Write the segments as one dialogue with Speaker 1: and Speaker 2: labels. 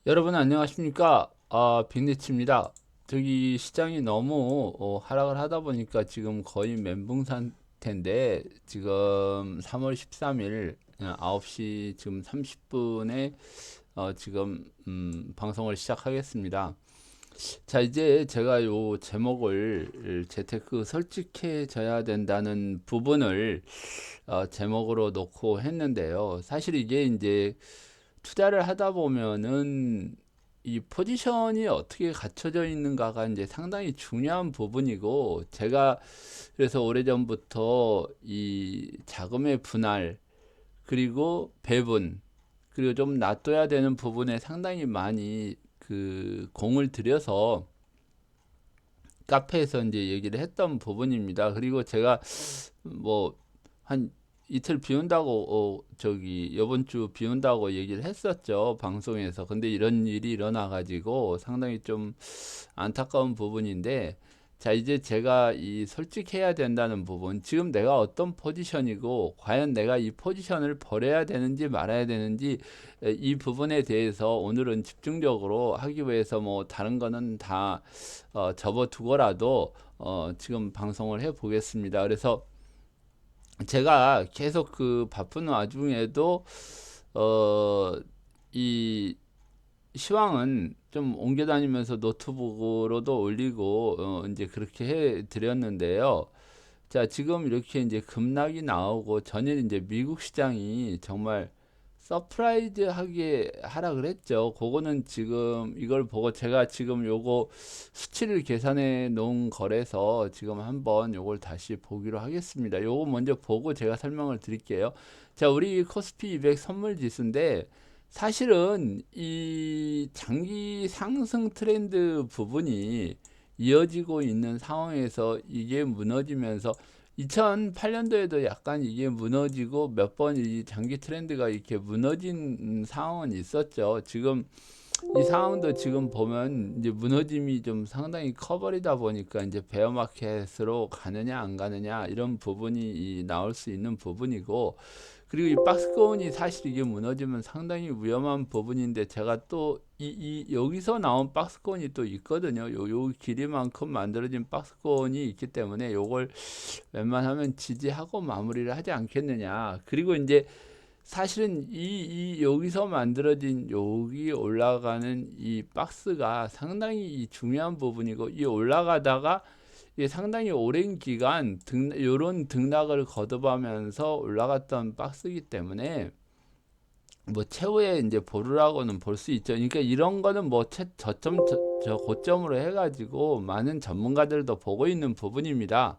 Speaker 1: 여러분 안녕하십니까? 빅리치입니다. 저기 시장이 너무 하락을 하다 보니까 지금 거의 멘붕 상태인데 지금 3월 13일 9시 지금 30분에 지금 방송을 시작하겠습니다. 자, 이제 제가 요 제목을 재테크 솔직해져야 된다는 부분을 제목으로 놓고 했는데요. 사실 이게 이제 투자를 하다 보면은 이 포지션이 어떻게 갖춰져 있는가가 이제 상당히 중요한 부분이고, 제가 그래서 오래전부터 이 자금의 분할 그리고 배분 그리고 좀 놔둬야 되는 부분에 상당히 많이 그 공을 들여서 카페에서 이제 얘기를 했던 부분입니다. 그리고 제가 뭐 한 이틀 비 온다고 저기 이번 주 비 온다고 얘기를 했었죠, 방송에서. 근데 이런 일이 일어나 가지고 상당히 좀 안타까운 부분인데, 자, 이제 제가 이 솔직해야 된다는 부분, 지금 내가 어떤 포지션이고 과연 내가 이 포지션을 버려야 되는지 말아야 되는지, 이 부분에 대해서 오늘은 집중적으로 하기 위해서 뭐 다른 거는 다 접어두고라도 지금 방송을 해 보겠습니다. 그래서 제가 계속 그 바쁜 와중에도 어, 이 시황은 좀 옮겨 다니면서 노트북으로도 올리고 이제 그렇게 해 드렸는데요. 자, 지금 이렇게 이제 급락이 나오고 전일 이제 미국 시장이 정말 서프라이즈하게 하락을 했죠. 그거는 지금 이걸 보고 제가 지금 요거 수치를 계산해 놓은 거래서 지금 한번 요걸 다시 보기로 하겠습니다. 요거 먼저 보고 제가 설명을 드릴게요. 자, 우리 코스피 200 선물 지수인데, 사실은 이 장기 상승 트렌드 부분이 이어지고 있는 상황에서 이게 무너지면서 2008년도에도 약간 이게 무너지고 몇 번 이 장기 트렌드가 이렇게 무너진 상황은 있었죠. 지금 이 상황도 지금 보면 이제 무너짐이 좀 상당히 커버리다 보니까 이제 베어마켓으로 가느냐 안 가느냐 이런 부분이 나올 수 있는 부분이고, 그리고 이 박스권이 사실 이게 무너지면 상당히 위험한 부분인데, 제가 또 여기서 나온 박스권이 또 있거든요. 요 길이만큼 만들어진 박스권이 있기 때문에 요걸 웬만하면 지지하고 마무리를 하지 않겠느냐. 그리고 이제 사실은 여기서 만들어진 여기 올라가는 이 박스가 상당히 이 중요한 부분이고, 이 올라가다가 이게 상당히 오랜 기간 요런 등락을 거듭하면서 올라갔던 박스이기 때문에 뭐 최후의 이제 보루라고는 볼 수 있죠. 그러니까 이런 거는 뭐 저점 저 고점으로 해가지고 많은 전문가들도 보고 있는 부분입니다.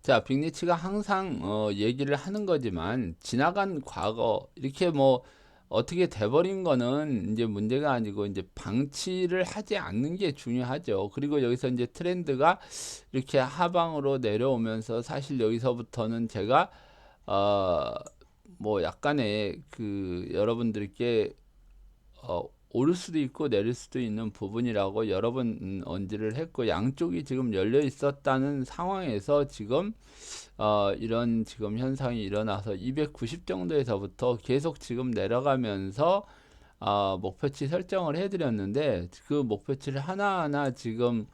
Speaker 1: 자, 빅리치가 항상 얘기를 하는 거지만 지나간 과거 이렇게 뭐 어떻게 돼버린 거는 이제 문제가 아니고 이제 방치를 하지 않는 게 중요하죠. 그리고 여기서 이제 트렌드가 이렇게 하방으로 내려오면서 사실 여기서부터는 제가 어 뭐 약간의 그 여러분들께 오를 수도 있고 내릴 수도 있는 부분이라고 여러 번 언지를 했고, 양쪽이 지금 열려 있었다는 상황에서 지금 이런 지금 현상이 일어나서 290 정도에서부터 계속 지금 내려가면서 목표치 설정을 해드렸는데, 그 목표치를 하나하나 지금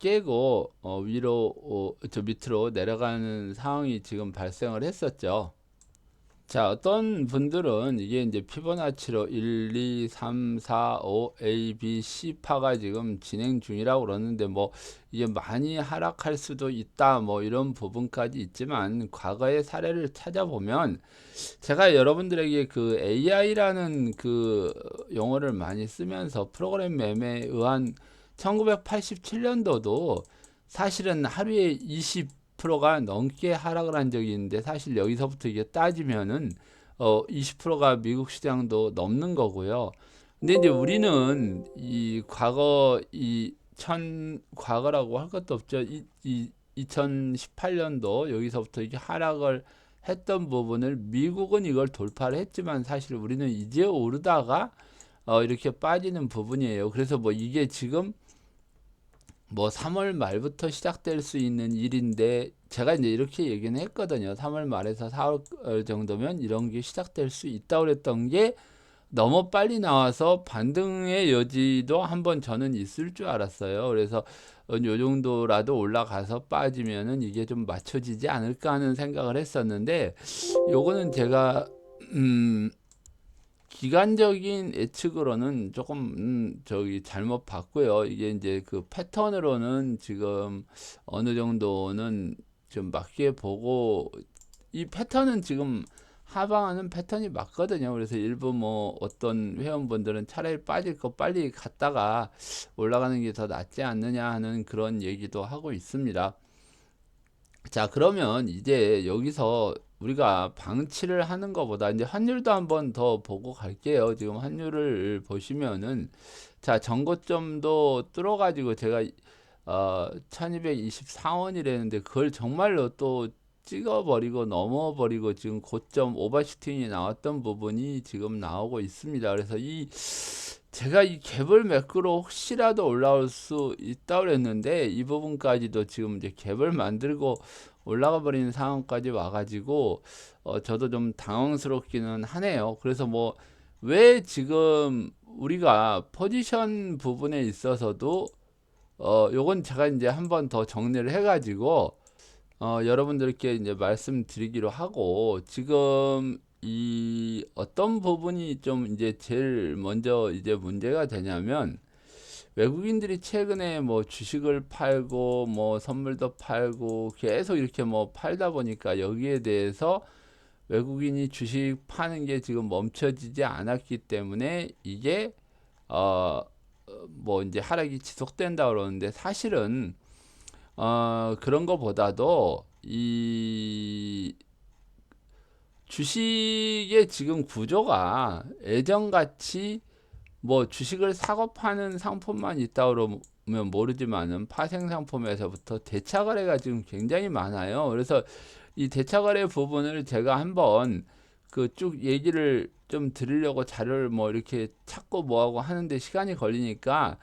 Speaker 1: 깨고 위로 저 밑으로 내려가는 상황이 지금 발생을 했었죠. 자, 어떤 분들은 이게 이제 피보나치로 1, 2, 3, 4, 5, A, B, C 파가 지금 진행 중이라고 그러는데, 뭐 이게 많이 하락할 수도 있다 뭐 이런 부분까지 있지만, 과거의 사례를 찾아보면 제가 여러분들에게 그 AI라는 그 용어를 많이 쓰면서 프로그램 매매에 의한 1987년도도 사실은 하루에 20%가 넘게 하락을 한 적이 있는데, 사실 여기서부터 이게 따지면은 20%가 미국 시장도 넘는 거고요. 근데 이제 우리는 이 과거 과거라고 할 것도 없죠. 2018년도 여기서부터 이게 하락을 했던 부분을 미국은 이걸 돌파를 했지만, 사실 우리는 이제 오르다가 이렇게 빠지는 부분이에요. 그래서 뭐 이게 지금 뭐 3월 말부터 시작될 수 있는 일인데, 제가 이제 이렇게 얘기는 했거든요. 3월 말에서 4월 정도면 이런 게 시작될 수 있다고 그랬던 게 너무 빨리 나와서 반등의 여지도 한번 저는 있을 줄 알았어요. 그래서 요 정도라도 올라가서 빠지면은 이게 좀 맞춰지지 않을까 하는 생각을 했었는데, 요거는 제가 음, 기간적인 예측으로는 조금 저기 잘못 봤고요. 이게 이제 그 패턴으로는 지금 어느 정도는 좀 맞게 보고, 이 패턴은 지금 하방하는 패턴이 맞거든요. 그래서 일부 뭐 어떤 회원분들은 차라리 빠질 거 빨리 갔다가 올라가는 게 더 낫지 않느냐 하는 그런 얘기도 하고 있습니다. 자, 그러면 이제 여기서 우리가 방치를 하는 것보다 이제 환율도 한번 더 보고 갈게요. 지금 환율을 보시면은, 자, 전고점도 뚫어가지고 제가 1224원이라는데 그걸 정말로 또 찍어버리고 넘어버리고 지금 고점 오버슈팅이 나왔던 부분이 지금 나오고 있습니다. 그래서 제가 이 갭을 매크로 혹시라도 올라올 수 있다고 그랬는데, 이 부분까지도 지금 이제 갭을 만들고 올라가 버리는 상황까지 와가지고 저도 좀 당황스럽기는 하네요. 그래서 뭐 왜 지금 우리가 포지션 부분에 있어서도 요건 제가 이제 한번 더 정리를 해가지고 여러분들께 이제 말씀드리기로 하고, 지금 이 어떤 부분이 좀 이제 제일 먼저 이제 문제가 되냐면, 외국인들이 최근에 뭐 주식을 팔고 뭐 선물도 팔고 계속 이렇게 뭐 팔다 보니까 여기에 대해서 외국인이 주식 파는 게 지금 멈춰지지 않았기 때문에 이게 뭐 이제 하락이 지속된다 그러는데, 사실은 그런 거보다도 이 주식의 지금 구조가 예전같이 뭐 주식을 사고 파는 상품만 있다 그러면 모르지만은 파생 상품에서부터 대차 거래가 지금 굉장히 많아요. 그래서 이 대차 거래 부분을 제가 한번 그 쭉 얘기를 좀 드리려고 자료를 뭐 이렇게 찾고 뭐하고 하는데 시간이 걸리니까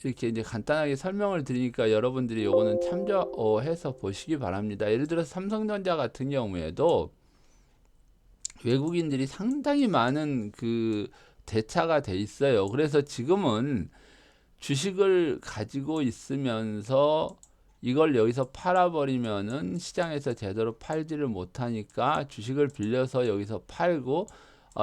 Speaker 1: 이렇게 이제 간단하게 설명을 드리니까 여러분들이 요거는 참조해서 보시기 바랍니다. 예를 들어서 삼성전자 같은 경우에도 외국인들이 상당히 많은 그 대차가 돼 있어요. 그래서 지금은 주식을 가지고 있으면서 이걸 여기서 팔아버리면은 시장에서 제대로 팔지를 못하니까 주식을 빌려서 여기서 팔고,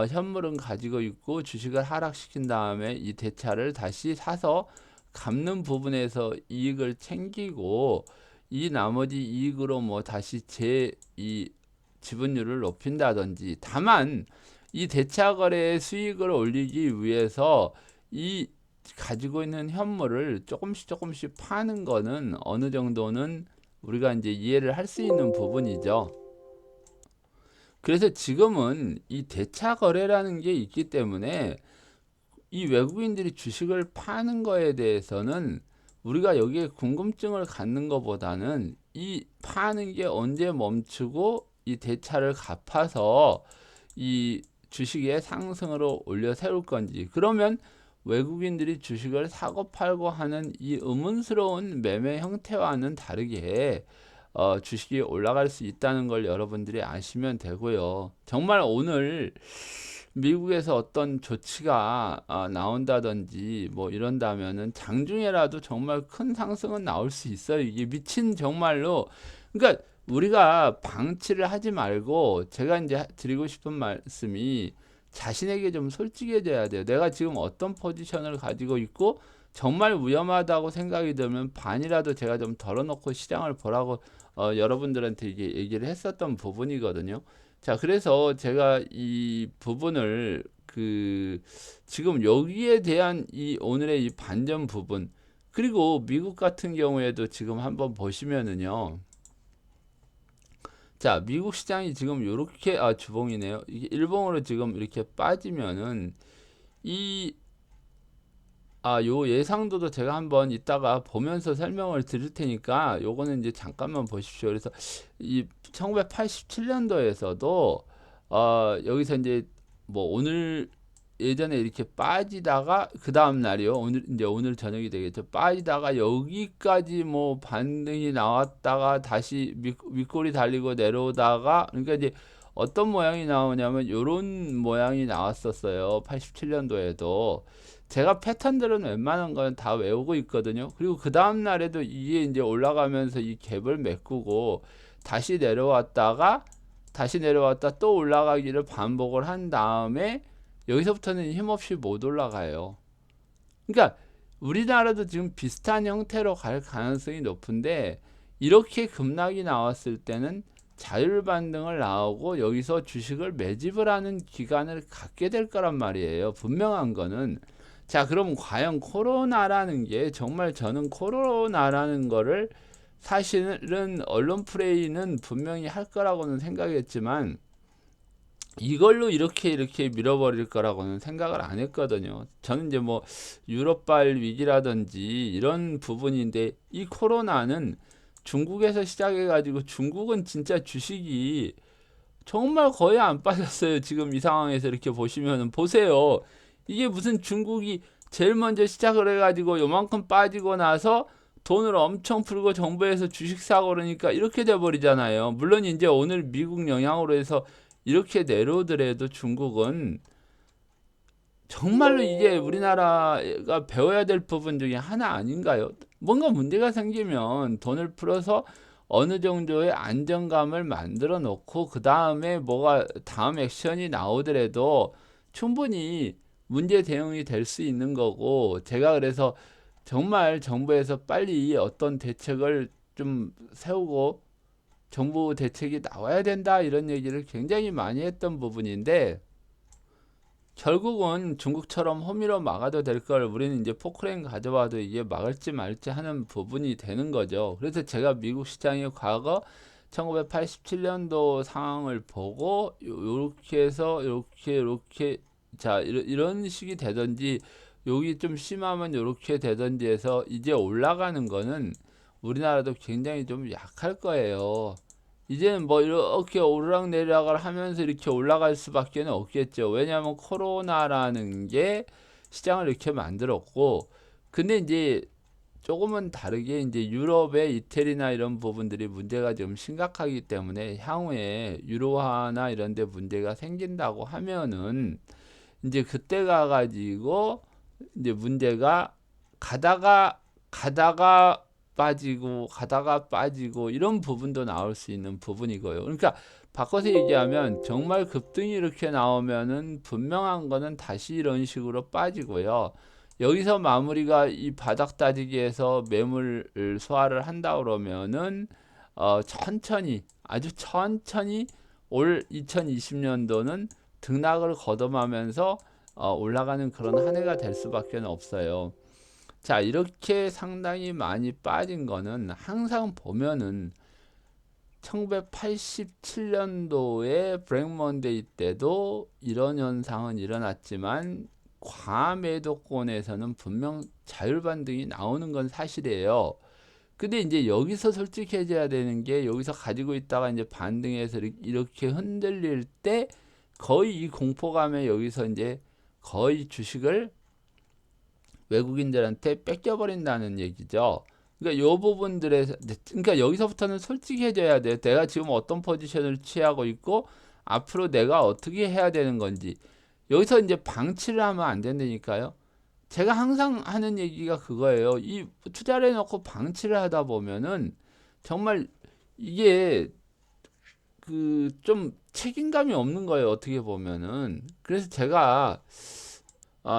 Speaker 1: 현물은 가지고 있고 주식을 하락시킨 다음에 이 대차를 다시 사서 갚는 부분에서 이익을 챙기고, 이 나머지 이익으로 뭐 다시 이 지분율을 높인다든지. 다만 이 대차 거래의 수익을 올리기 위해서 이 가지고 있는 현물을 조금씩 파는 거는 어느 정도는 우리가 이제 이해를 할 수 있는 부분이죠. 그래서 지금은 이 대차 거래라는 게 있기 때문에 이 외국인들이 주식을 파는 거에 대해서는 우리가 여기에 궁금증을 갖는 것보다는 이 파는 게 언제 멈추고 이 대차를 갚아서 이 주식의 상승으로 올려 세울 건지, 그러면 외국인들이 주식을 사고 팔고 하는 이 의문스러운 매매 형태와는 다르게 주식이 올라갈 수 있다는 걸 여러분들이 아시면 되고요. 정말 오늘 미국에서 어떤 조치가 나온다든지 뭐 이런다면은 장중에라도 정말 큰 상승은 나올 수 있어요. 이게 미친 정말로. 그러니까 우리가 방치를 하지 말고, 제가 이제 드리고 싶은 말씀이 자신에게 좀 솔직해져야 돼요. 내가 지금 어떤 포지션을 가지고 있고 정말 위험하다고 생각이 들면 반이라도 제가 좀 덜어놓고 시장을 보라고 여러분들한테 이게 얘기를 했었던 부분이거든요. 자, 그래서 제가 이 부분을 지금 여기에 대한 이 오늘의 이 반전 부분, 그리고 미국 같은 경우에도 지금 한번 보시면은요. 자, 미국 시장이 지금 이렇게 주봉이네요. 이게 일봉으로 지금 이렇게 빠지면은 이 요 예상도도 제가 한번 이따가 보면서 설명을 드릴 테니까 요거는 이제 잠깐만 보십시오. 그래서 이 1987년도에서도 여기서 이제 뭐 오늘 예전에 이렇게 빠지다가 그 다음 날이요. 오늘 저녁이 되겠죠. 빠지다가 여기까지 뭐 반등이 나왔다가 다시 윗골이 달리고 내려오다가, 그러니까 이제 어떤 모양이 나오냐면 요런 모양이 나왔었어요. 87년도에도. 제가 패턴들은 웬만한 건 다 외우고 있거든요. 그리고 그 다음 날에도 이게 이제 올라가면서 이 갭을 메꾸고 다시 내려왔다가 다시 내려왔다 또 올라가기를 반복을 한 다음에 여기서부터는 힘없이 못 올라가요. 그러니까 우리나라도 지금 비슷한 형태로 갈 가능성이 높은데, 이렇게 급락이 나왔을 때는 자율 반등을 나오고 여기서 주식을 매집을 하는 기간을 갖게 될 거란 말이에요. 분명한 거는. 자, 그럼 과연 코로나라는 게, 정말 저는 코로나라는 거를 사실은 언론 플레이는 분명히 할 거라고는 생각했지만 이걸로 이렇게 밀어버릴 거라고는 생각을 안 했거든요. 저는 이제 뭐 유럽발 위기라든지 이런 부분인데, 이 코로나는 중국에서 시작해가지고, 중국은 진짜 주식이 정말 거의 안 빠졌어요. 지금 이 상황에서 이렇게 보시면은 보세요. 이게 무슨 중국이 제일 먼저 시작을 해가지고 요만큼 빠지고 나서 돈을 엄청 풀고 정부에서 주식 사고 그러니까 이렇게 돼버리잖아요. 물론 이제 오늘 미국 영향으로 해서 이렇게 내려오더라도 중국은 정말로 이게 우리나라가 배워야 될 부분 중에 하나 아닌가요? 뭔가 문제가 생기면 돈을 풀어서 어느 정도의 안정감을 만들어 놓고 그 다음에 뭐가 다음 액션이 나오더라도 충분히 문제 대응이 될 수 있는 거고, 제가 그래서 정말 정부에서 빨리 어떤 대책을 좀 세우고 정부 대책이 나와야 된다 이런 얘기를 굉장히 많이 했던 부분인데, 결국은 중국처럼 호미로 막아도 될 걸 우리는 이제 포크레인 가져와도 이게 막을지 말지 하는 부분이 되는 거죠. 그래서 제가 미국 시장의 과거 1987년도 상황을 보고 요렇게 해서 요렇게 자 이런 식이 되든지, 여기 좀 심하면 요렇게 되든지 해서 이제 올라가는 거는 우리나라도 굉장히 좀 약할 거예요. 이제는 뭐 이렇게 오르락내리락을 하면서 이렇게 올라갈 수밖에 없겠죠. 왜냐하면 코로나라는 게 시장을 이렇게 만들었고, 근데 이제 조금은 다르게 이제 유럽의 이태리나 이런 부분들이 문제가 좀 심각하기 때문에 향후에 유로화나 이런 데 문제가 생긴다고 하면은 이제 그때 가가지고 이제 문제가 가다가 빠지고 이런 부분도 나올 수 있는 부분이고요. 그러니까 바꿔서 얘기하면 정말 급등이 이렇게 나오면은 분명한 거는 다시 이런 식으로 빠지고요. 여기서 마무리가 이 바닥 다지기에서 매물 소화를 한다 그러면은 천천히, 아주 천천히 올 2020년도는 등락을 거듭하면서 올라가는 그런 한 해가 될 수밖에 없어요. 자, 이렇게 상당히 많이 빠진 거는 항상 보면은 1987년도에 브렉 먼데이 때도 이런 현상은 일어났지만 과매도권에서는 분명 자율 반등이 나오는 건 사실이에요. 근데 이제 여기서 솔직해져야 되는 게, 여기서 가지고 있다가 이제 반등해서 이렇게 흔들릴 때 거의 이 공포감에 여기서 이제 거의 주식을 외국인들한테 뺏겨버린다는 얘기죠. 그러니까 요 부분들에서, 그러니까 여기서부터는 솔직해져야 돼. 내가 지금 어떤 포지션을 취하고 있고 앞으로 내가 어떻게 해야 되는 건지. 여기서 이제 방치를 하면 안 된다니까요. 제가 항상 하는 얘기가 그거예요. 이 투자를 해놓고 방치를 하다 보면은 정말 이게 그 좀 책임감이 없는 거예요. 어떻게 보면은. 그래서 제가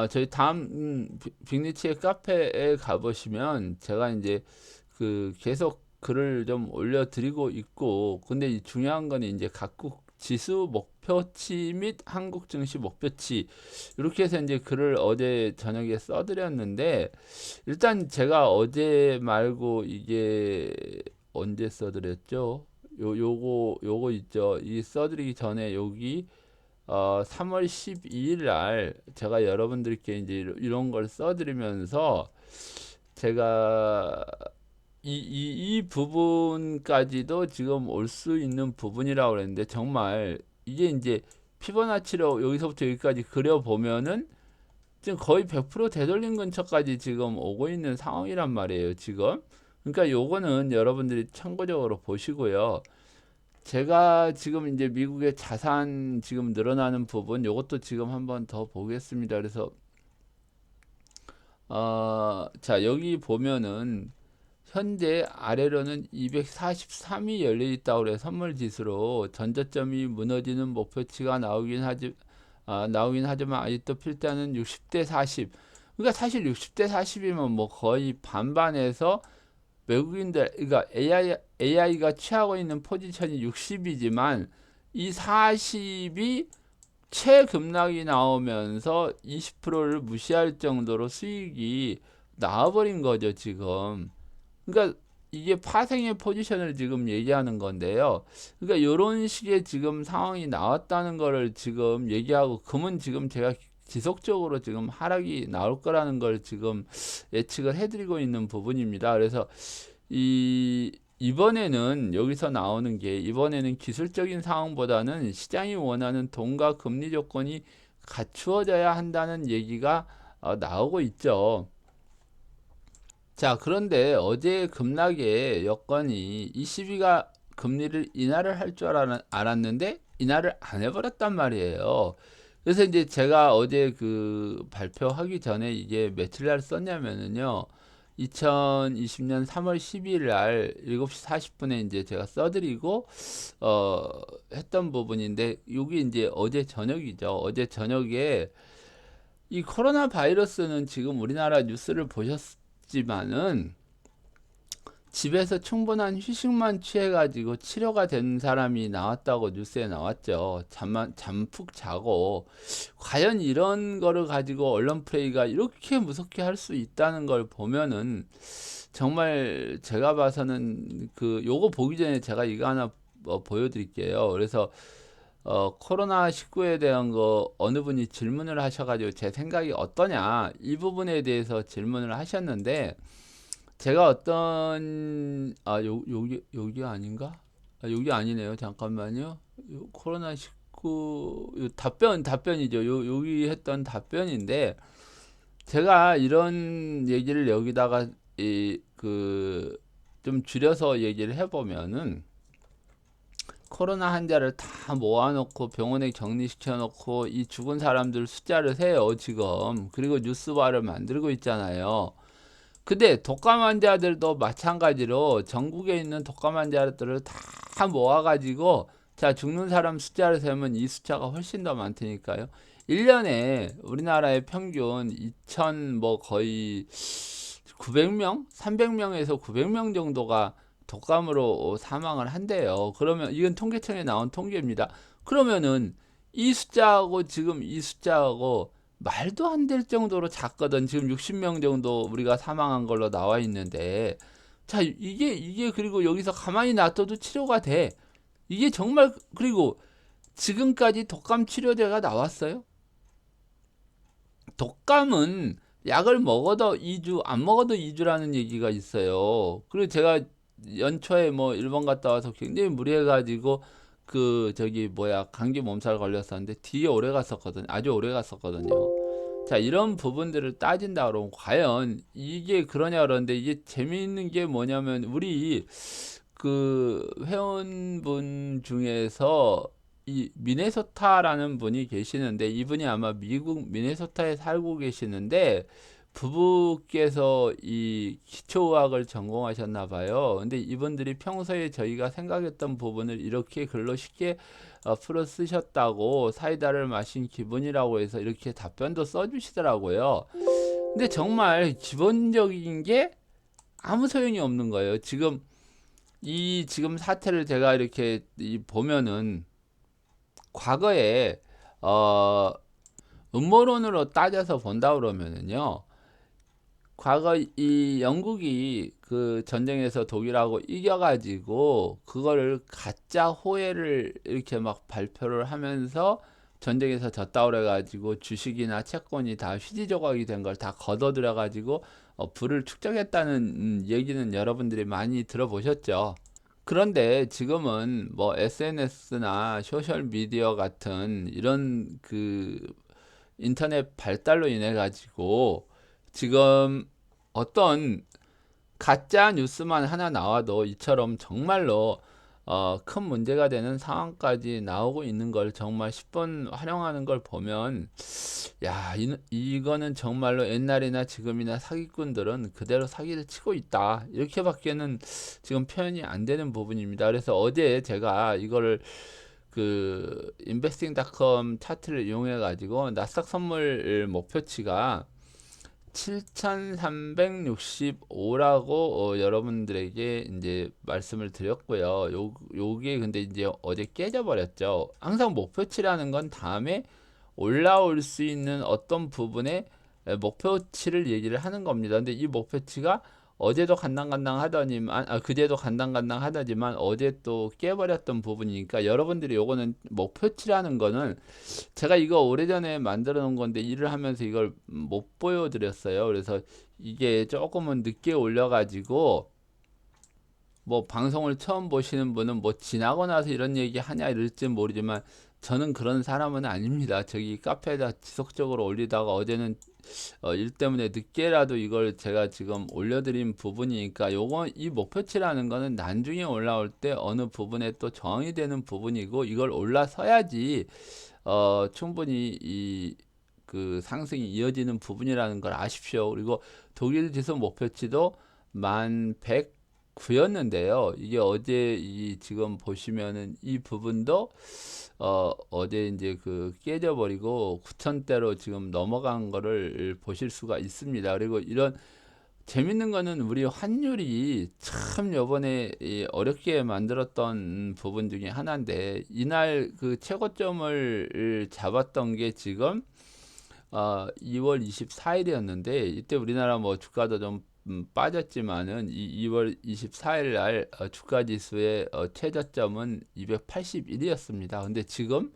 Speaker 1: 저희 다음 빅리치의 카페에 가보시면 제가 이제 그 계속 글을 좀 올려드리고 있고, 근데 이 중요한 건 이제 각국 지수 목표치 및 한국 증시 목표치, 이렇게 해서 이제 글을 어제 저녁에 써드렸는데, 일단 제가 어제 말고 이게 언제 써드렸죠? 요거 있죠. 이 써드리기 전에 여기 3월 12일 날 제가 여러분들께 이제 이런 걸 써드리면서 제가 이 부분까지도 지금 올 수 있는 부분이라고 그랬는데, 정말 이게 이제 피보나치로 여기서부터 여기까지 그려보면은 지금 거의 100% 되돌림 근처까지 지금 오고 있는 상황이란 말이에요, 지금. 그러니까 요거는 여러분들이 참고적으로 보시고요. 제가 지금 이제 미국의 자산 지금 늘어나는 부분, 요것도 지금 한번 더 보겠습니다. 그래서 자, 여기 보면은 현재 아래로는 243이 열려 있다고 그래요. 선물 지수로 전저점이 무너지는 목표치가 나오긴 하지만 아직도 필자는 60대 40. 그러니까 사실 60대 40이면 뭐 거의 반반에서 외국인들, 그러니까 AI가 취하고 있는 포지션이 60이지만 이 40이 최급락이 나오면서 20%를 무시할 정도로 수익이 나와버린 거죠, 지금. 그러니까 이게 파생의 포지션을 지금 얘기하는 건데요. 그러니까 이런 식의 지금 상황이 나왔다는 거를 지금 얘기하고, 금은 지금 제가 지속적으로 지금 하락이 나올 거라는 걸 지금 예측을 해드리고 있는 부분입니다. 그래서 이번에는 여기서 나오는 게, 이번에는 기술적인 상황보다는 시장이 원하는 돈과 금리 조건이 갖추어져야 한다는 얘기가 나오고 있죠. 자, 그런데 어제 급락의 여건이 ECB가 금리를 인하를 할 줄 알았는데 인하를 안 해버렸단 말이에요. 그래서 이제 제가 어제 그 발표하기 전에 이게 며칠 날 썼냐면은요. 2020년 3월 12일 날 7시 40분에 이제 제가 써드리고 어 했던 부분인데, 여기 이제 어제 저녁이죠. 어제 저녁에 이 코로나 바이러스는 지금 우리나라 뉴스를 보셨지만은 집에서 충분한 휴식만 취해가지고 치료가 된 사람이 나왔다고 뉴스에 나왔죠. 잠 푹 자고. 과연 이런 거를 가지고 언론 플레이가 이렇게 무섭게 할 수 있다는 걸 보면은 정말 제가 봐서는 요거 보기 전에 제가 이거 하나 보여드릴게요. 그래서 코로나19에 대한 거 어느 분이 질문을 하셔가지고 제 생각이 어떠냐, 이 부분에 대해서 질문을 하셨는데, 제가 여기 아닌가? 여기 아니네요. 잠깐만요. 코로나19 답변이죠. 여기 했던 답변인데, 제가 이런 얘기를 여기다가 좀 줄여서 얘기를 해보면은, 코로나 환자를 다 모아놓고 병원에 격리시켜놓고 이 죽은 사람들 숫자를 세요, 지금. 그리고 뉴스화를 만들고 있잖아요. 근데 독감 환자들도 마찬가지로 전국에 있는 독감 환자들을 다 모아가지고, 자, 죽는 사람 숫자를 세면 이 숫자가 훨씬 더 많다니까요. 1년에 우리나라의 평균 2000 뭐 거의 900명? 300명에서 900명 정도가 독감으로 사망을 한대요. 그러면 이건 통계청에 나온 통계입니다. 그러면은 이 숫자하고 지금 이 숫자하고 말도 안 될 정도로 작거든. 지금 60명 정도 우리가 사망한 걸로 나와 있는데, 자, 이게 그리고 여기서 가만히 놔둬도 치료가 돼. 이게 정말, 그리고 지금까지 독감 치료제가 나왔어요? 독감은 약을 먹어도 2주, 안 먹어도 2주라는 얘기가 있어요. 그리고 제가 연초에 뭐 일본 갔다 와서 굉장히 무리해가지고 저기 뭐야, 감기 몸살 걸렸었는데 되게 오래 갔었거든요. 아주 오래 갔었거든요. 자, 이런 부분들을 따진다 그러면 과연 이게 그러냐 그러는데, 이게 재미있는 게 뭐냐면, 우리 회원분 중에서 이 미네소타라는 분이 계시는데, 이분이 아마 미국 미네소타에 살고 계시는데, 부부께서 이 기초의학을 전공하셨나 봐요. 근데 이분들이 평소에 저희가 생각했던 부분을 이렇게 글로 쉽게 풀어 쓰셨다고, 사이다를 마신 기분이라고 해서 이렇게 답변도 써주시더라고요. 근데 정말 기본적인 게 아무 소용이 없는 거예요. 지금 사태를 제가 이렇게 보면은, 과거에 음모론으로 따져서 본다 그러면은요, 과거 이 영국이 그 전쟁에서 독일하고 이겨가지고 그거를 가짜 호해를 이렇게 막 발표를 하면서 전쟁에서 졌다 그래가지고 주식이나 채권이 다 휘지 조각이 된 걸 다 걷어들여 가지고 부를 축적했다는 얘기는 여러분들이 많이 들어보셨죠. 그런데 지금은 뭐 SNS나 소셜 미디어 같은 이런 인터넷 발달로 인해 가지고 지금 어떤 가짜 뉴스만 하나 나와도 이처럼 정말로 큰 문제가 되는 상황까지 나오고 있는 걸 정말 10번 활용하는 걸 보면 야, 이거는 정말로 옛날이나 지금이나 사기꾼들은 그대로 사기를 치고 있다. 이렇게밖에는 지금 표현이 안 되는 부분입니다. 그래서 어제 제가 이거를 그 investing.com 차트를 이용해 가지고 나스닥 선물 목표치가 7,365라고 여러분들에게 이제 말씀을 드렸고요. 요게 근데 이제 어제 깨져버렸죠. 항상 목표치라는 건 다음에 올라올 수 있는 어떤 부분에 목표치를 얘기를 하는 겁니다. 근데 이 목표치가 어제도 간당간당 하더니만 그제도 간당간당 하더지만 어제 또 깨버렸던 부분이니까 여러분들이 요거는 목표치라는 거는 제가 이거 오래전에 만들어 놓은 건데 일을 하면서 이걸 못 보여드렸어요. 그래서 이게 조금은 늦게 올려가지고 뭐 방송을 처음 보시는 분은 뭐 지나고 나서 이런 얘기 하냐 이럴지 모르지만 저는 그런 사람은 아닙니다. 저기 카페에다 지속적으로 올리다가 어제는 일 때문에 늦게라도 이걸 제가 지금 올려드린 부분이니까 요거 이 목표치라는 거는 나중에 올라올 때 어느 부분에 또 저항이 되는 부분이고 이걸 올라서야지 충분히 그 상승이 이어지는 부분이라는 걸 아십시오. 그리고 독일 지수 목표치도 11,109였는데요. 이게 어제 지금 보시면은 이 부분도 어제 이제 그 깨져버리고 9,000대로 지금 넘어간 거를 보실 수가 있습니다. 그리고 이런 재밌는 거는 우리 환율이 참 요번에 어렵게 만들었던 부분 중에 하나인데 이날 그 최고점을 잡았던 게 지금 2월 24일이었는데 이때 우리나라 뭐 주가도 좀 빠졌지만은 이 2월 24일 날 주가 지수의 최저점은 281이었습니다. 근데 지금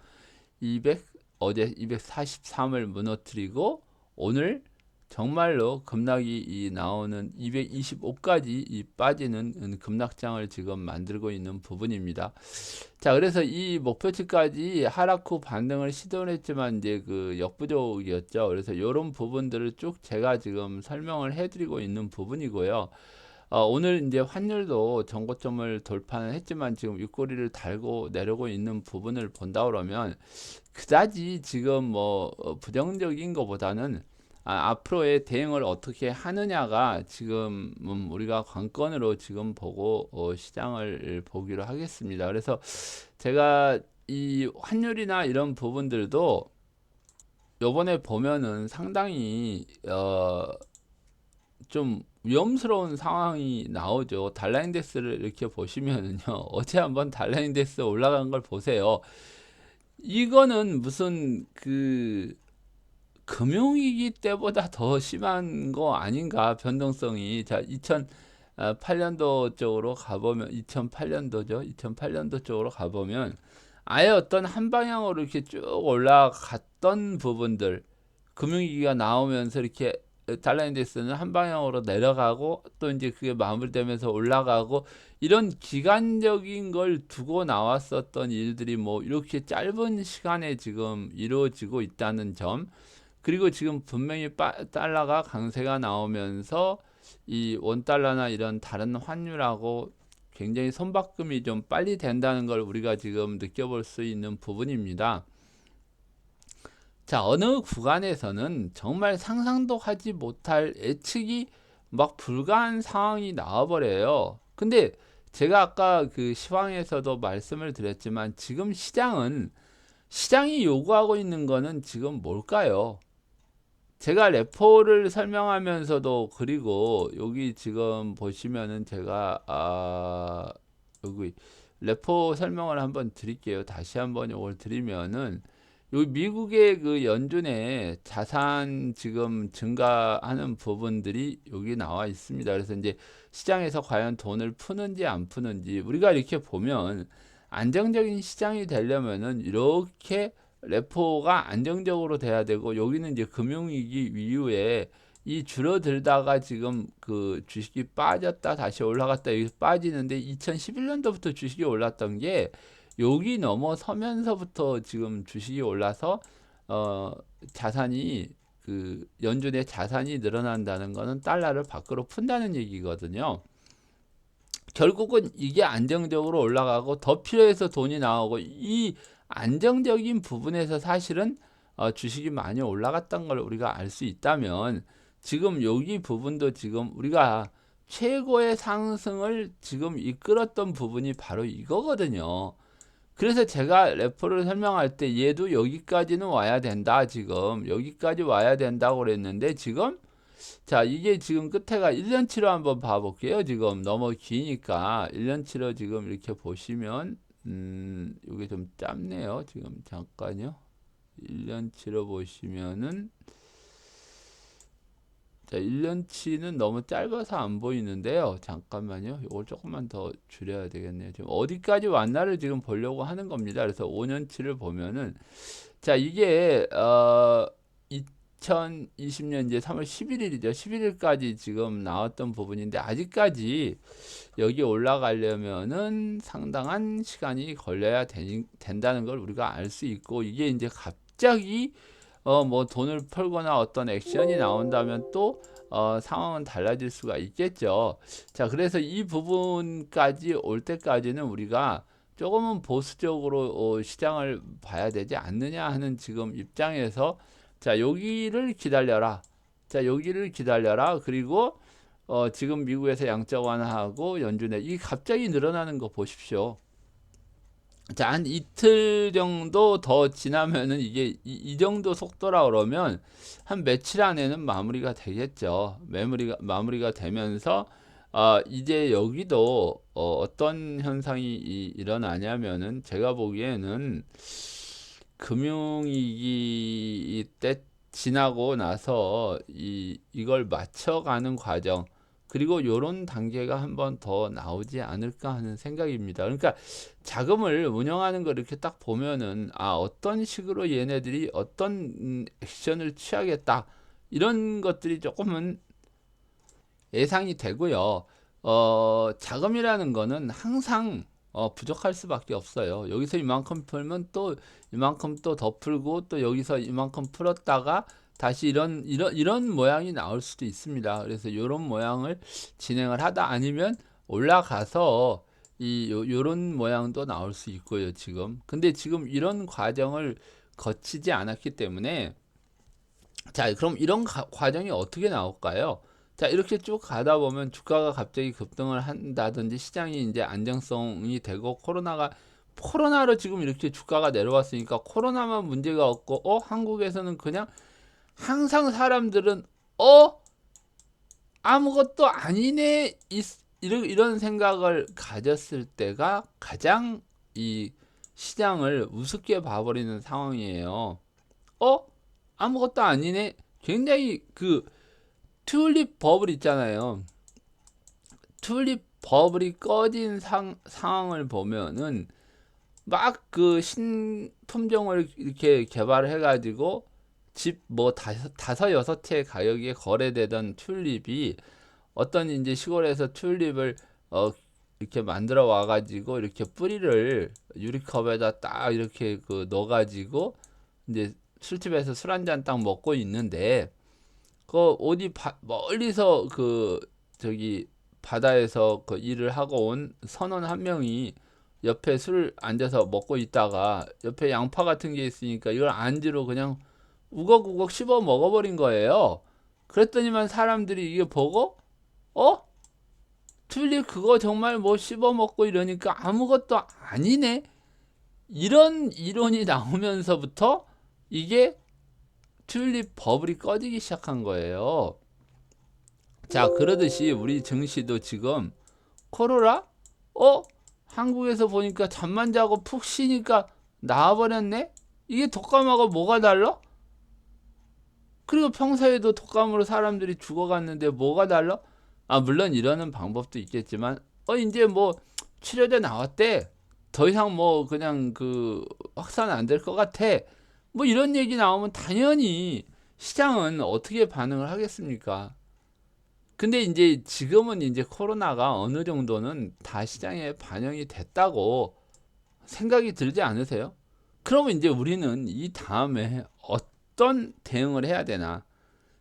Speaker 1: 200 어제 243을 무너뜨리고 오늘 정말로 급락이 나오는 225까지 빠지는 급락장을 지금 만들고 있는 부분입니다. 자, 그래서 이 목표치까지 하락 후 반등을 시도를 했지만 이제 그 역부족이었죠. 그래서 이런 부분들을 쭉 제가 지금 설명을 해드리고 있는 부분이고요. 오늘 이제 환율도 전고점을 돌파는 했지만 지금 윗꼬리를 달고 내려오고 있는 부분을 본다 그러면 그다지 지금 뭐 부정적인 것보다는 앞으로의 대응을 어떻게 하느냐가 지금 우리가 관건으로 지금 보고 시장을 보기로 하겠습니다. 그래서 제가 이 환율이나 이런 부분들도 요번에 보면은 상당히 좀 위험스러운 상황이 나오죠. 달러 인덱스를 이렇게 보시면은요. 어제 한번 달러 인덱스 올라간 걸 보세요. 이거는 무슨 그 금융위기 때보다 더 심한 거 아닌가 변동성이. 자, 2008년도 쪽으로 가보면 2008년도죠. 2008년도 쪽으로 가보면 아예 어떤 한 방향으로 이렇게 쭉 올라갔던 부분들 금융위기가 나오면서 이렇게 달러 인덱스는 한 방향으로 내려가고 또 이제 그게 마무리되면서 올라가고 이런 기간적인 걸 두고 나왔었던 일들이 뭐 이렇게 짧은 시간에 지금 이루어지고 있다는 점, 그리고 지금 분명히 달러가 강세가 나오면서 이 원달러나 이런 다른 환율하고 굉장히 손바꿈이 좀 빨리 된다는 걸 우리가 지금 느껴볼 수 있는 부분입니다. 자, 어느 구간에서는 정말 상상도 하지 못할 예측이 막 불가한 상황이 나와버려요. 근데 제가 아까 그 시황에서도 말씀을 드렸지만 지금 시장이 요구하고 있는 거는 지금 뭘까요? 제가 레포를 설명하면서도, 그리고 여기 지금 보시면은 제가 여기 레포 설명을 한번 드릴게요. 다시 한번 이걸 드리면은 여기 미국의 그 연준의 자산 지금 증가하는 부분들이 여기 나와 있습니다. 그래서 이제 시장에서 과연 돈을 푸는지 안 푸는지 우리가 이렇게 보면 안정적인 시장이 되려면은 이렇게 레포가 안정적으로 돼야 되고, 여기는 이제 금융위기 이후에 이 줄어들다가 지금 그 주식이 빠졌다 다시 올라갔다 여기 빠지는데 2011년도부터 주식이 올랐던 게 여기 넘어서면서부터 지금 주식이 올라서 자산이 그 연준의 자산이 늘어난다는 거는 달러를 밖으로 푼다는 얘기거든요. 결국은 이게 안정적으로 올라가고 더 필요해서 돈이 나오고 이 안정적인 부분에서 사실은 주식이 많이 올라갔던 걸 우리가 알 수 있다면 지금 여기 부분도 지금 우리가 최고의 상승을 지금 이끌었던 부분이 바로 이거거든요. 그래서 제가 레포를 설명할 때 얘도 여기까지는 와야 된다. 지금 여기까지 와야 된다고 그랬는데 지금 자, 이게 지금 끝에가 1년치로 한번 봐볼게요. 지금 너무 기니까 1년치로 지금 이렇게 보시면 이게 좀 짧네요. 지금 잠깐요. 1년치로 보시면은 자, 1년치는 너무 짧아서 안 보이는데요. 잠깐만요. 이걸 조금만 더 줄여야 되겠네요. 지금 어디까지 왔나를 지금 보려고 하는 겁니다. 그래서 5년치를 보면은 자, 이게 2020년 이제 3월 11일이죠. 11일까지 지금 나왔던 부분인데 아직까지 여기 올라가려면은 상당한 시간이 걸려야 된다는 걸 우리가 알 수 있고 이게 이제 갑자기 뭐 돈을 풀거나 어떤 액션이 나온다면 또 상황은 달라질 수가 있겠죠. 자, 그래서 이 부분까지 올 때까지는 우리가 조금은 보수적으로 시장을 봐야 되지 않느냐 하는 지금 입장에서 자, 여기를 기다려라. 자, 여기를 기다려라. 그리고 지금 미국에서 양적 완화하고 연준에 이 갑자기 늘어나는 거 보십시오. 자, 한 이틀 정도 더 지나면은 이게 이 정도 속도라 그러면 한 며칠 안에는 마무리가 되겠죠. 마무리가 되면서 이제 여기도 어떤 현상이 일어나냐면은 제가 보기에는 금융위기 때 지나고 나서 이걸 맞춰가는 과정 그리고 요런 단계가 한번 더 나오지 않을까 하는 생각입니다. 그러니까 자금을 운영하는 걸 이렇게 딱 보면은 어떤 식으로 얘네들이 어떤 액션을 취하겠다 이런 것들이 조금은 예상이 되고요. 자금이라는 거는 항상 부족할 수밖에 없어요. 여기서 이만큼 풀면 또 이만큼 또 더 풀고 또 여기서 이만큼 풀었다가 다시 이런 모양이 나올 수도 있습니다. 그래서 이런 모양을 진행을 하다 아니면 올라가서 요런 모양도 나올 수 있고요, 지금. 근데 지금 이런 과정을 거치지 않았기 때문에 자, 그럼 이런 과정이 어떻게 나올까요? 자, 이렇게 쭉 가다 보면 주가가 갑자기 급등을 한다든지 시장이 이제 안정성이 되고 코로나로 지금 이렇게 주가가 내려왔으니까 코로나만 문제가 없고 한국에서는 그냥 항상 사람들은 아무것도 아니네 이런 생각을 가졌을 때가 가장 이 시장을 우습게 봐버리는 상황이에요. 아무것도 아니네. 굉장히 그 튤립 버블 있잖아요. 튤립 버블이 꺼진 상황을 보면은 막 그 신품종을 이렇게 개발해 가지고 집 뭐 다섯 여섯 채 가격에 거래되던 튤립이 어떤 이제 시골에서 튤립을 이렇게 만들어 와 가지고 이렇게 뿌리를 유리컵에다 딱 이렇게 그 넣어 가지고 이제 술집에서 술 한 잔 딱 먹고 있는데 그 어디 멀리서 그 저기 바다에서 그 일을 하고 온 선원 한 명이 옆에 술 앉아서 먹고 있다가 옆에 양파 같은 게 있으니까 이걸 안주로 그냥 우걱우걱 씹어 먹어버린 거예요. 그랬더니만 사람들이 이게 보고 어? 튤립 그거 정말 뭐 씹어 먹고 이러니까 아무것도 아니네. 이런 이론이 나오면서부터 이게 튤립 버블이 꺼지기 시작한 거예요. 자, 그러듯이 우리 증시도 지금 코로나? 한국에서 보니까 잠만 자고 푹 쉬니까 나와버렸네? 이게 독감하고 뭐가 달라? 그리고 평소에도 독감으로 사람들이 죽어갔는데 뭐가 달라? 물론 이러는 방법도 있겠지만, 이제 뭐 치료제 나왔대. 더 이상 뭐 그냥 그 확산 안 될 것 같아. 뭐 이런 얘기 나오면 당연히 시장은 어떻게 반응을 하겠습니까? 근데 이제 지금은 이제 코로나가 어느 정도는 다 시장에 반영이 됐다고 생각이 들지 않으세요? 그러면 이제 우리는 이 다음에 어떤 대응을 해야 되나?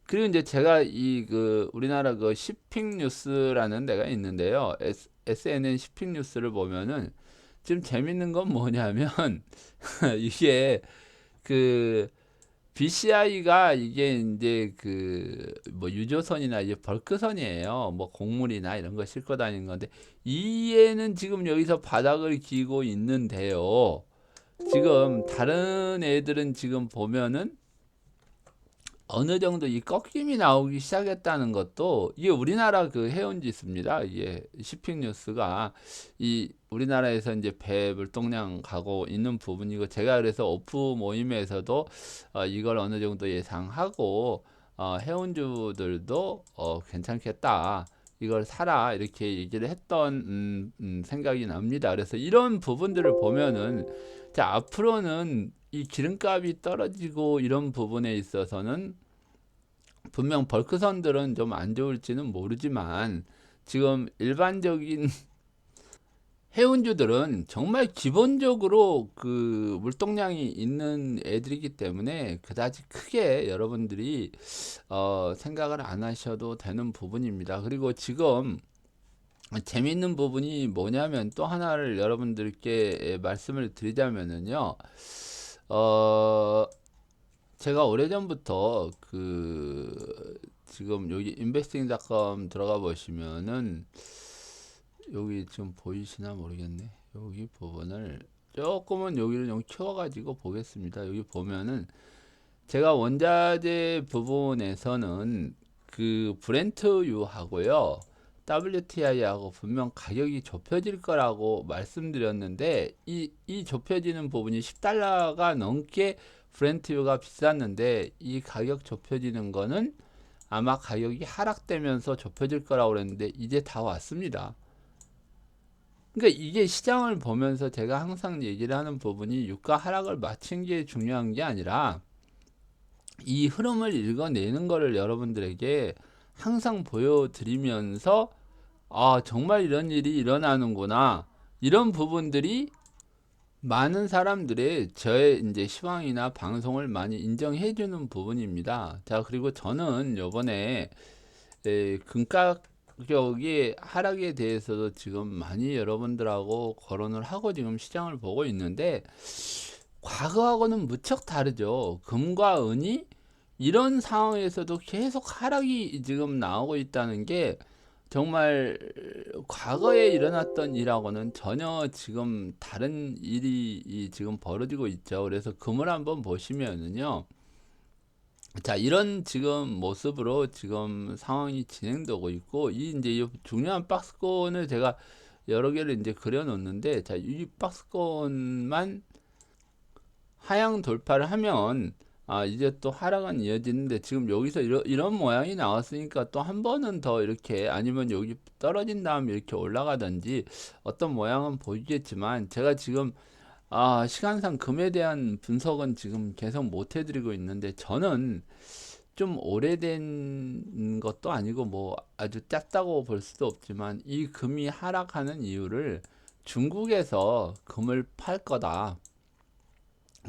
Speaker 1: 그리고 이제 제가 이 그 우리나라 그 시핑 뉴스라는 데가 있는데요. SNN 쇼핑 뉴스를 보면은 지금 재밌는 건 뭐냐면 이게 그 BCI가 이게 이제 그 뭐 유조선이나 이제 벌크선이에요. 뭐 곡물이나 이런 거 싣고 다니는 건데 이에는 지금 여기서 바닥을 기고 있는데요. 지금 다른 애들은 지금 보면은 어느 정도 이 꺾임이 나오기 시작했다는 것도 이게 우리나라 그 해운 지수입니다. 이게 쇼핑 뉴스가 이 우리나라에서 이제 배 물동량 가고 있는 부분이고 제가 그래서 오프 모임에서도 이걸 어느 정도 예상하고 해운주들도 괜찮겠다. 이걸 사라 이렇게 얘기를 했던 생각이 납니다. 그래서 이런 부분들을 보면은 자, 앞으로는 이 기름값이 떨어지고 이런 부분에 있어서는 분명 벌크선들은 좀 안 좋을지는 모르지만 지금 일반적인 해운주들은 정말 기본적으로 그 물동량이 있는 애들이기 때문에 그다지 크게 여러분들이 생각을 안 하셔도 되는 부분입니다. 그리고 지금 재밌는 부분이 뭐냐면 또 하나를 여러분들께 말씀을 드리자면은요. 제가 오래전부터 그 지금 여기 investing.com 들어가 보시면은 여기 지금 보이시나 모르겠네. 여기 부분을 조금은 여기를 좀 키워가지고 보겠습니다. 여기 보면은 제가 원자재 부분에서는 그 브렌트유하고요. WTI하고 분명 가격이 좁혀질 거라고 말씀드렸는데 이 좁혀지는 부분이 10달러가 넘게 브렌트유가 비쌌는데 이 가격 좁혀지는 거는 아마 가격이 하락되면서 좁혀질 거라고 그랬는데 이제 다 왔습니다. 그러니까 이게 시장을 보면서 제가 항상 얘기를 하는 부분이 유가 하락을 마친 게 중요한 게 아니라 이 흐름을 읽어내는 거를 여러분들에게 항상 보여드리면서 아, 정말 이런 일이 일어나는구나. 이런 부분들이 많은 사람들의 저의 이제 시황이나 방송을 많이 인정해 주는 부분입니다. 자, 그리고 저는 요번에 금가격의 하락에 대해서도 지금 많이 여러분들하고 거론을 하고 지금 시장을 보고 있는데 과거하고는 무척 다르죠. 금과 은이 이런 상황에서도 계속 하락이 지금 나오고 있다는 게 정말 과거에 일어났던 일하고는 전혀 지금 다른 일이 지금 벌어지고 있죠. 그래서 금을 한번 보시면은요. 자, 이런 지금 모습으로 지금 상황이 진행되고 있고, 이 이제 이 중요한 박스권을 제가 여러 개를 이제 그려 놓는데, 자, 이 박스권만 하향 돌파를 하면 이제 또 하락은 이어지는데 지금 여기서 이런 모양이 나왔으니까 또 한 번은 더 이렇게 아니면 여기 떨어진 다음에 이렇게 올라가든지 어떤 모양은 보이겠지만 제가 지금 시간상 금에 대한 분석은 지금 계속 못 해드리고 있는데 저는 좀 오래된 것도 아니고 뭐 아주 짧다고 볼 수도 없지만 이 금이 하락하는 이유를 중국에서 금을 팔 거다.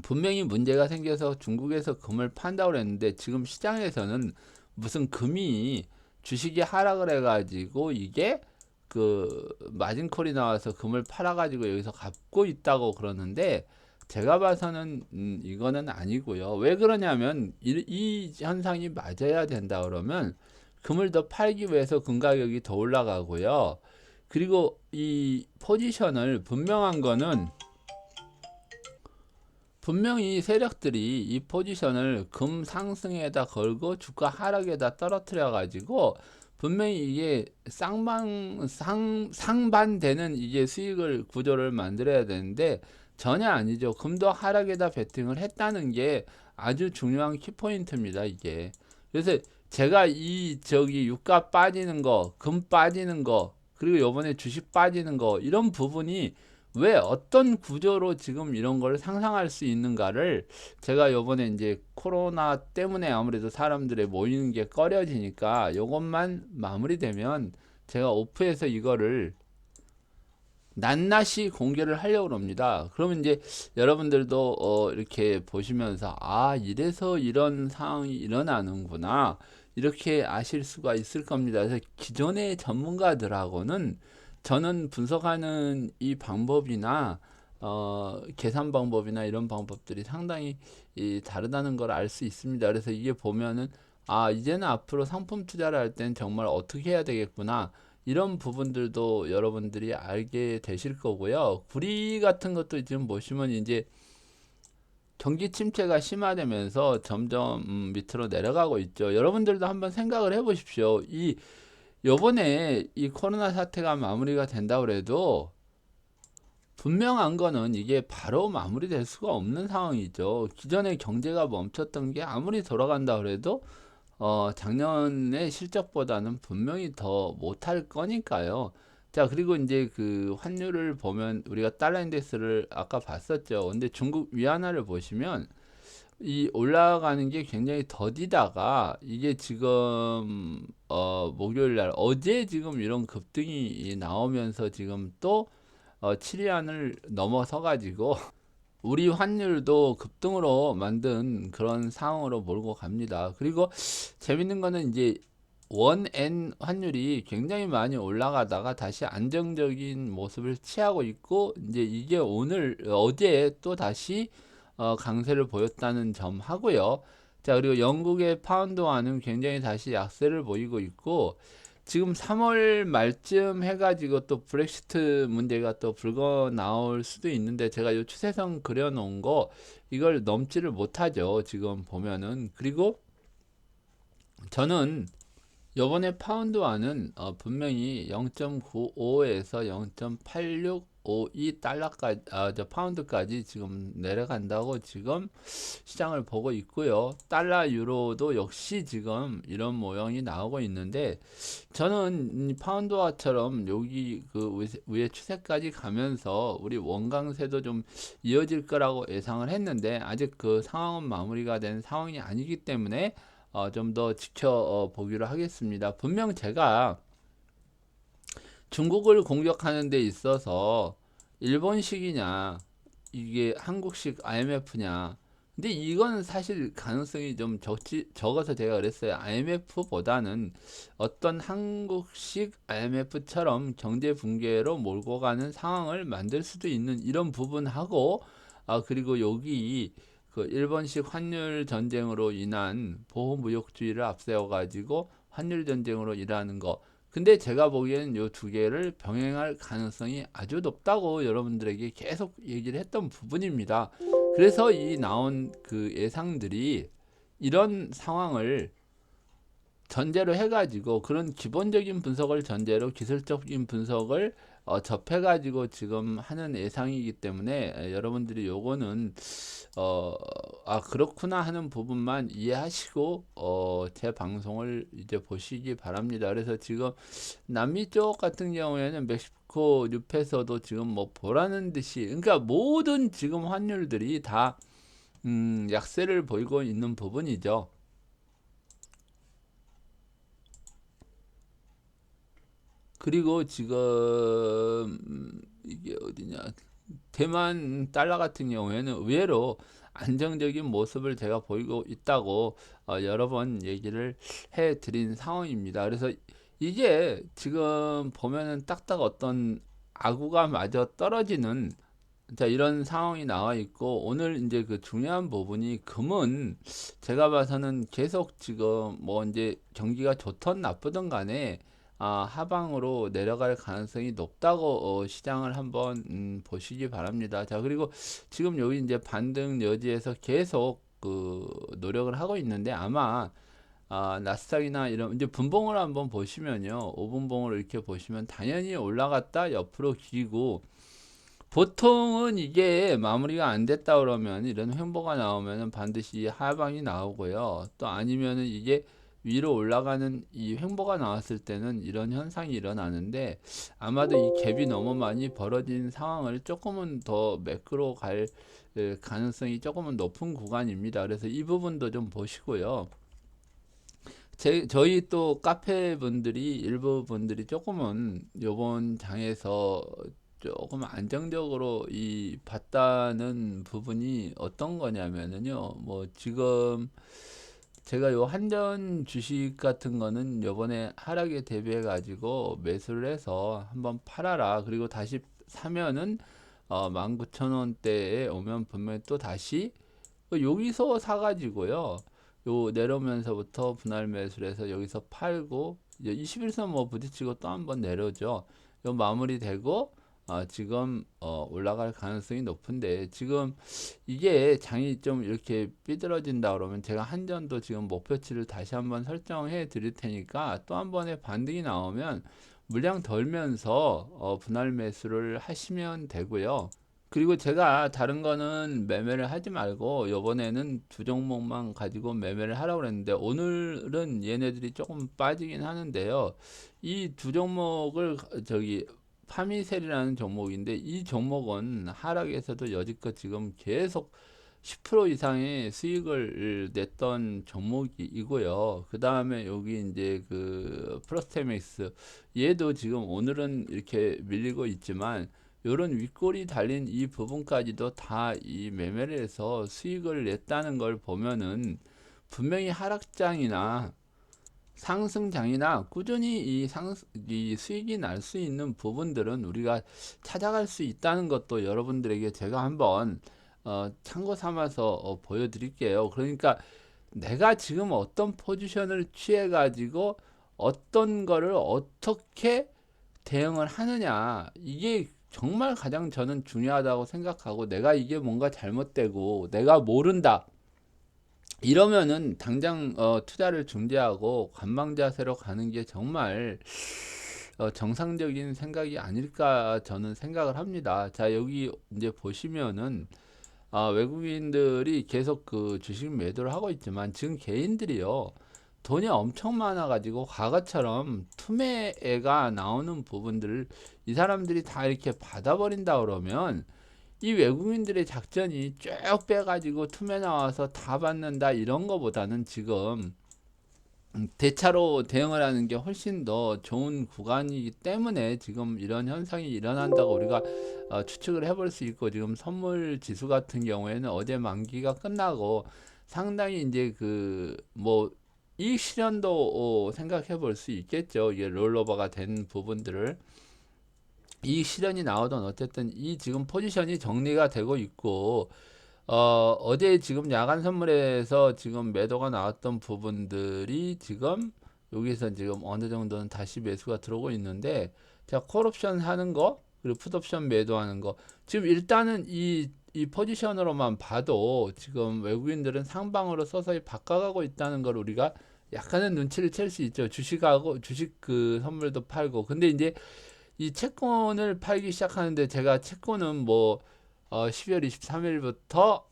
Speaker 1: 분명히 문제가 생겨서 중국에서 금을 판다고 그랬는데 지금 시장에서는 무슨 금이 주식이 하락을 해가지고 이게 그 마진콜이 나와서 금을 팔아가지고 여기서 갚고 있다고 그러는데 제가 봐서는 이거는 아니고요. 왜 그러냐면 이 현상이 맞아야 된다 그러면 금을 더 팔기 위해서 금 가격이 더 올라가고요. 그리고 이 포지션을 분명한 거는 분명히 세력들이 이 포지션을 금 상승에다 걸고 주가 하락에다 떨어뜨려 가지고 분명히 이게 상반되는 이게 수익을 구조를 만들어야 되는데 전혀 아니죠. 금도 하락에다 베팅을 했다는 게 아주 중요한 키포인트입니다. 이게. 그래서 제가 이 저기 유가 빠지는 거, 금 빠지는 거, 그리고 요번에 주식 빠지는 거 이런 부분이 왜 어떤 구조로 지금 이런 걸 상상할 수 있는가를 제가 요번에 이제 코로나 때문에 아무래도 사람들의 모이는 게 꺼려지니까 요것만 마무리되면 제가 오프해서 이거를 낱낱이 공개를 하려고 합니다. 그러면 이제 여러분들도 이렇게 보시면서 이래서 이런 상황이 일어나는구나 이렇게 아실 수가 있을 겁니다. 그래서 기존의 전문가들하고는 저는 분석하는 이 방법이나 계산 방법이나 이런 방법들이 상당히 다르다는 걸 알 수 있습니다. 그래서 이게 보면은 이제는 앞으로 상품 투자를 할 땐 정말 어떻게 해야 되겠구나. 이런 부분들도 여러분들이 알게 되실 거고요. 구리 같은 것도 지금 보시면 이제 경기 침체가 심화되면서 점점 밑으로 내려가고 있죠. 여러분들도 한번 생각을 해 보십시오. 요번에 이 코로나 사태가 마무리가 된다 그래도 분명한 거는 이게 바로 마무리될 수가 없는 상황이죠. 기존의 경제가 멈췄던 게 아무리 돌아간다 그래도 작년의 실적보다는 분명히 더 못할 거니까요. 자, 그리고 이제 그 환율을 보면 우리가 달러 인덱스를 아까 봤었죠. 근데 중국 위안화를 보시면 이 올라가는 게 굉장히 더디다가 이게 지금 목요일 날 어제 지금 이런 급등이 나오면서 지금 또 7위안을 넘어서 가지고 우리 환율도 급등으로 만든 그런 상황으로 몰고 갑니다. 그리고 재밌는 거는 이제 원엔 환율이 굉장히 많이 올라가다가 다시 안정적인 모습을 취하고 있고 이제 이게 오늘 어제 또 다시 강세를 보였다는 점 하고요. 자, 그리고 영국의 파운드화는 굉장히 다시 약세를 보이고 있고 지금 3월 말쯤 해가지고 또 브렉시트 문제가 또 불거 나올 수도 있는데 제가 이 추세선 그려놓은 거 이걸 넘지를 못하죠. 지금 보면은. 그리고 저는 요번에 파운드화는 분명히 0.95에서 0.8652 달러까지 저 파운드까지 지금 내려간다고 지금 시장을 보고 있고요. 달러 유로도 역시 지금 이런 모형이 나오고 있는데 저는 파운드화처럼 여기 그 위에 추세까지 가면서 우리 원강세도 좀 이어질 거라고 예상을 했는데 아직 그 상황은 마무리가 된 상황이 아니기 때문에 좀 더 지켜보기로 하겠습니다. 분명 제가 중국을 공격하는 데 있어서 일본식이냐 이게 한국식 IMF냐 근데 이건 사실 가능성이 좀 적어서 제가 그랬어요. IMF보다는 어떤 한국식 IMF처럼 경제 붕괴로 몰고 가는 상황을 만들 수도 있는 이런 부분하고 그리고 여기 그 일본식 환율 전쟁으로 인한 보호무역주의를 앞세워 가지고 환율 전쟁으로 일하는 거 근데 제가 보기에는 요 두 개를 병행할 가능성이 아주 높다고 여러분들에게 계속 얘기를 했던 부분입니다. 그래서 이 나온 그 예상들이 이런 상황을 전제로 해가지고 그런 기본적인 분석을 전제로 기술적인 분석을 접해가지고 지금 하는 예상이기 때문에 여러분들이 요거는 그렇구나 하는 부분만 이해하시고 제 방송을 이제 보시기 바랍니다. 그래서 지금 남미 쪽 같은 경우에는 멕시코 늪에서도 지금 뭐 보라는 듯이 그러니까 모든 지금 환율들이 다 약세를 보이고 있는 부분이죠. 그리고 지금 이게 어디냐 대만 달러 같은 경우에는 의외로 안정적인 모습을 제가 보이고 있다고 여러 번 얘기를 해 드린 상황입니다. 그래서 이게 지금 보면은 딱딱 어떤 아구가 마저 떨어지는 자 이런 상황이 나와 있고 오늘 이제 그 중요한 부분이 금은 제가 봐서는 계속 지금 뭐 이제 경기가 좋든 나쁘든 간에 하방으로 내려갈 가능성이 높다고 시장을 한번 보시기 바랍니다. 자 그리고 지금 여기 이제 반등 여지에서 계속 그 노력을 하고 있는데 아마 나스닥이나 이런 이제 분봉을 한번 보시면요 5분봉을 이렇게 보시면 당연히 올라갔다 옆으로 기고 보통은 이게 마무리가 안 됐다 그러면 이런 횡보가 나오면은 반드시 하방이 나오고요. 또 아니면은 이게 위로 올라가는 이 횡보가 나왔을 때는 이런 현상이 일어나는데 아마도 이 갭이 너무 많이 벌어진 상황을 조금은 더 매크로 갈 가능성이 조금은 높은 구간입니다. 그래서 이 부분도 좀 보시고요. 저희 또 카페 분들이 일부 분들이 조금은 요번 장에서 조금 안정적으로 이 봤다는 부분이 어떤 거냐면은요. 뭐 지금 제가 요 한전 주식 같은 거는 요번에 하락에 대비해 가지고 매수를 해서 한번 팔아라. 그리고 다시 사면은 19,000원대에 오면 분명히 또 다시 여기서 사가지고요. 요 내려오면서부터 분할 매수를 해서 여기서 팔고 이제 21선 뭐 부딪히고 또 한번 내려오죠. 요 마무리되고 지금 올라갈 가능성이 높은데 지금 이게 장이 좀 이렇게 삐뚤어진다 그러면 제가 한전도 지금 목표치를 다시 한번 설정해 드릴 테니까 또 한 번의 반등이 나오면 물량 덜면서 분할 매수를 하시면 되고요. 그리고 제가 다른 거는 매매를 하지 말고 요번에는 두 종목만 가지고 매매를 하라고 그랬는데 오늘은 얘네들이 조금 빠지긴 하는데요. 이 두 종목을 저기 파미셀이라는 종목인데 이 종목은 하락에서도 여지껏 지금 계속 10% 이상의 수익을 냈던 종목이고요. 그 다음에 여기 이제 그 프로스테맥스 얘도 지금 오늘은 이렇게 밀리고 있지만 요런 윗골이 달린 이 부분까지도 다 이 매매를 해서 수익을 냈다는 걸 보면은 분명히 하락장이나 상승장이나 꾸준히 이 수익이 날 수 있는 부분들은 우리가 찾아갈 수 있다는 것도 여러분들에게 제가 한번 참고 삼아서 보여드릴게요. 그러니까 내가 지금 어떤 포지션을 취해 가지고 어떤 거를 어떻게 대응을 하느냐 이게 정말 가장 저는 중요하다고 생각하고 내가 이게 뭔가 잘못되고 내가 모른다 이러면은 당장 투자를 중지하고 관망 자세로 가는 게 정말 정상적인 생각이 아닐까 저는 생각을 합니다. 자, 여기 이제 보시면은 외국인들이 계속 그 주식 매도를 하고 있지만 지금 개인들이요 돈이 엄청 많아 가지고 과거처럼 투매가 나오는 부분들을 이 사람들이 다 이렇게 받아버린다 그러면 이 외국인들의 작전이 쭉 빼가지고 투매 나와서 다 받는다 이런 거보다는 지금 대차로 대응을 하는 게 훨씬 더 좋은 구간이기 때문에 지금 이런 현상이 일어난다고 우리가 추측을 해볼 수 있고 지금 선물 지수 같은 경우에는 어제 만기가 끝나고 상당히 이제 그 뭐 이익 실현도 생각해 볼 수 있겠죠. 이게 롤오버가 된 부분들을 이 실현이 나오던 어쨌든 이 지금 포지션이 정리가 되고 있고 어제 지금 야간 선물에서 지금 매도가 나왔던 부분들이 지금 여기서 지금 어느 정도는 다시 매수가 들어오고 있는데 자 콜옵션 하는 거 그리고 풋옵션 매도하는 거 지금 일단은 이 포지션으로만 봐도 지금 외국인들은 상방으로 서서히 바꿔가고 있다는 걸 우리가 약간은 눈치를 챌 수 있죠. 주식하고 주식 그 선물도 팔고 근데 이제 이 채권을 팔기 시작하는데 제가 채권은 뭐 12월 23일부터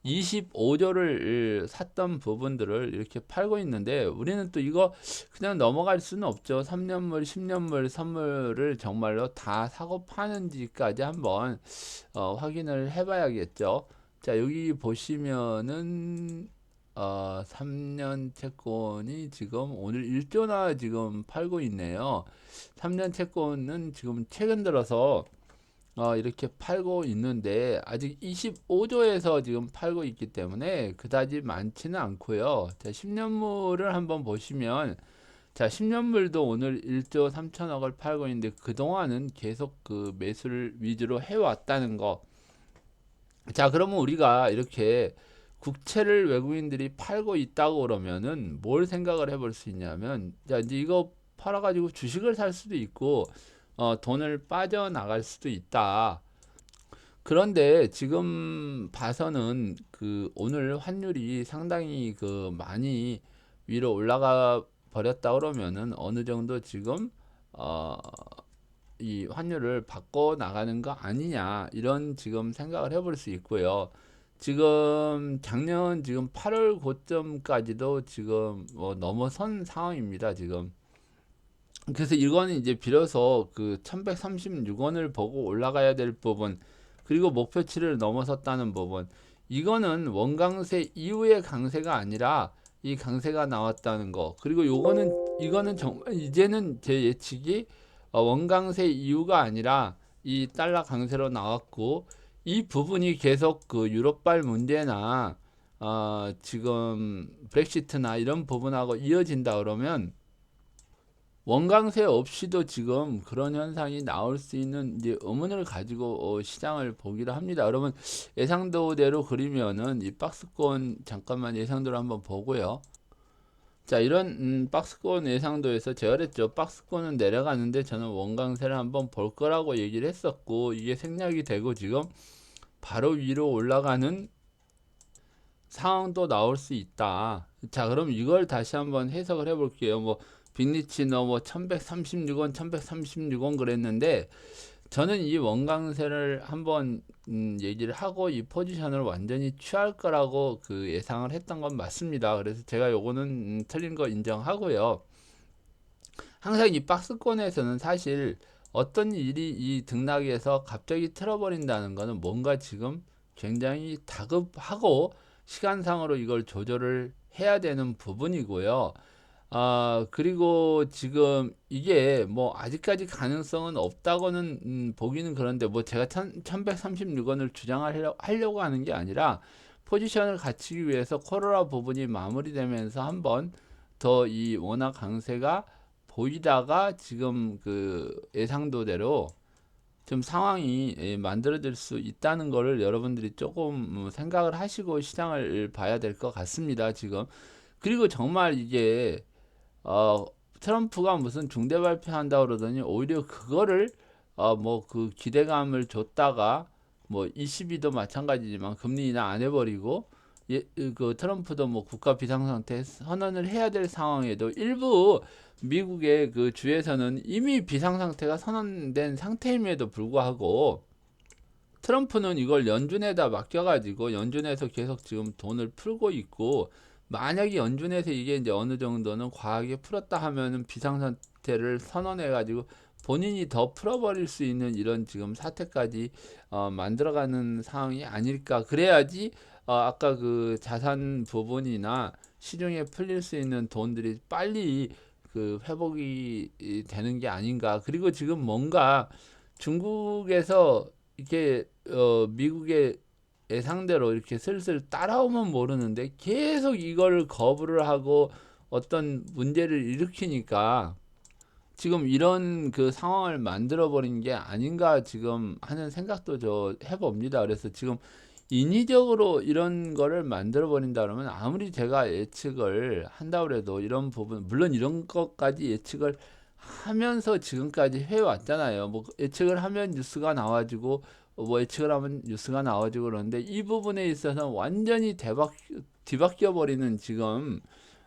Speaker 1: 25조를 샀던 부분들을 이렇게 팔고 있는데 우리는 또 이거 그냥 넘어갈 수는 없죠. 3년물, 10년물 선물을 정말로 다 사고 파는지까지 한번 확인을 해봐야겠죠. 자, 여기 보시면은 3년 채권이 지금 오늘 1조나 지금 팔고 있네요. 3년 채권은 지금 최근 들어서 이렇게 팔고 있는데 아직 25조에서 지금 팔고 있기 때문에 그다지 많지는 않고요. 자, 10년물을 한번 보시면 자, 10년물도 오늘 1조 3천억을 팔고 있는데 그동안은 계속 그 매수를 위주로 해왔다는 거. 자, 그러면 우리가 이렇게 국채를 외국인들이 팔고 있다고 그러면은 뭘 생각을 해볼 수 있냐면 자, 이제 이거 팔아가지고 주식을 살 수도 있고 돈을 빠져나갈 수도 있다. 그런데 지금 봐서는 그 오늘 환율이 상당히 그 많이 위로 올라가 버렸다 그러면은 어느 정도 지금 어, 이 환율을 바꿔 나가는 거 아니냐 이런 지금 생각을 해볼 수 있고요. 지금 작년 지금 8월 고점까지도 지금 뭐 넘어선 상황입니다. 지금. 그래서 이거는 이제 비로소 그 1136원을 보고 올라가야 될 부분 그리고 목표치를 넘어섰다는 부분 이거는 원강세 이후의 강세가 아니라 이 강세가 나왔다는 거 그리고 이거는 정말 이제는 제 예측이 원강세 이후가 아니라 이 달러 강세로 나왔고 이 부분이 계속 그 유럽발 문제나 지금 브렉시트나 이런 부분하고 이어진다 그러면 원강세 없이도 지금 그런 현상이 나올 수 있는 이제 의문을 가지고 시장을 보기로 합니다. 그러면 예상도대로 그리면은 이 박스권 잠깐만 예상도를 한번 보고요. 자, 이런 박스권 예상도에서 제가 그랬죠. 박스권은 내려가는데 저는 원강세를 한번 볼 거라고 얘기를 했었고, 이게 생략이 되고 지금 바로 위로 올라가는 상황도 나올 수 있다. 자, 그럼 이걸 다시 한번 해석을 해볼게요. 뭐 빅리치 뭐 1136원, 1136원 그랬는데 저는 이 원강세를 한번 얘기를 하고 이 포지션을 완전히 취할 거라고 그 예상을 했던 건 맞습니다. 그래서 제가 요거는 틀린 거 인정하고요. 항상 이 박스권에서는 사실 어떤 일이 이 등락에서 갑자기 틀어버린다는 거는 뭔가 지금 굉장히 다급하고 시간상으로 이걸 조절을 해야 되는 부분이고요. 그리고 지금 이게 뭐 아직까지 가능성은 없다고는 보기는 그런데 뭐 제가 1136원을 주장하려고 하는 게 아니라 포지션을 갖추기 위해서 코로나 부분이 마무리되면서 한번 더 이 원화 강세가 보이다가 지금 그 예상도대로 좀 상황이 만들어질 수 있다는 거를 여러분들이 조금 생각을 하시고 시장을 봐야 될 것 같습니다. 지금. 그리고 정말 이게 어, 트럼프가 무슨 중대 발표한다 그러더니 오히려 그거를 뭐 그 기대감을 줬다가 뭐 ECB도 마찬가지지만 금리 인하 안 해버리고 그 트럼프도 뭐 국가 비상상태 선언을 해야 될 상황에도 일부 미국의 그 주에서는 이미 비상상태가 선언된 상태임에도 불구하고 트럼프는 이걸 연준에다 맡겨가지고 연준에서 계속 지금 돈을 풀고 있고 만약에 연준에서 이게 이제 어느 정도는 과하게 풀었다 하면은 비상사태를 선언해가지고 본인이 더 풀어버릴 수 있는 이런 지금 사태까지 만들어가는 상황이 아닐까. 그래야지 아까 그 자산 부분이나 시중에 풀릴 수 있는 돈들이 빨리 그 회복이 되는 게 아닌가. 그리고 지금 뭔가 중국에서 이렇게 미국의 예상대로 이렇게 슬슬 따라오면 모르는데 계속 이걸 거부를 하고 어떤 문제를 일으키니까 지금 이런 그 상황을 만들어 버린 게 아닌가 지금 하는 생각도 저 해봅니다. 그래서 지금 인위적으로 이런 거를 만들어 버린다 그러면 아무리 제가 예측을 한다 그래도 이런 부분 물론 이런 것까지 예측을 하면서 지금까지 해왔잖아요. 뭐 예측을 하면 뉴스가 나와지고 뭐 예측을 하면 뉴스가 나와지고 그러는데 이 부분에 있어서 완전히 뒤바뀌어 버리는 지금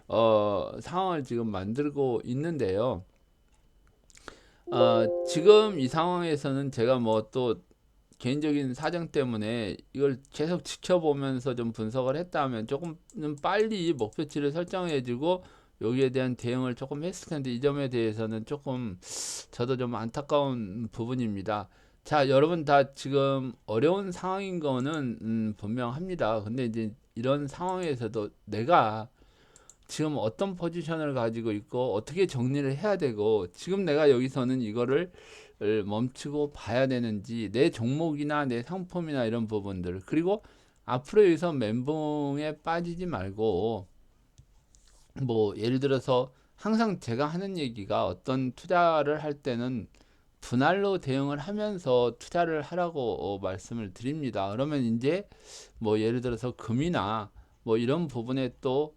Speaker 1: 상황을 지금 만들고 있는데요. 지금 이 상황에서는 제가 뭐 또 개인적인 사정 때문에 이걸 계속 지켜보면서 좀 분석을 했다면 조금 빨리 목표치를 설정해주고 여기에 대한 대응을 조금 했을 텐데 이 점에 대해서는 조금 저도 좀 안타까운 부분입니다. 자, 여러분 다 지금 어려운 상황인 거는 분명합니다. 근데 이제 이런 상황에서도 내가 지금 어떤 포지션을 가지고 있고 어떻게 정리를 해야 되고 지금 내가 여기서는 이거를 멈추고 봐야 되는지 내 종목이나 내 상품이나 이런 부분들 그리고 앞으로 여기서 멘붕에 빠지지 말고 뭐 예를 들어서 항상 제가 하는 얘기가 어떤 투자를 할 때는 분할로 대응을 하면서 투자를 하라고 말씀을 드립니다. 그러면 이제 뭐 예를 들어서 금이나 뭐 이런 부분에 또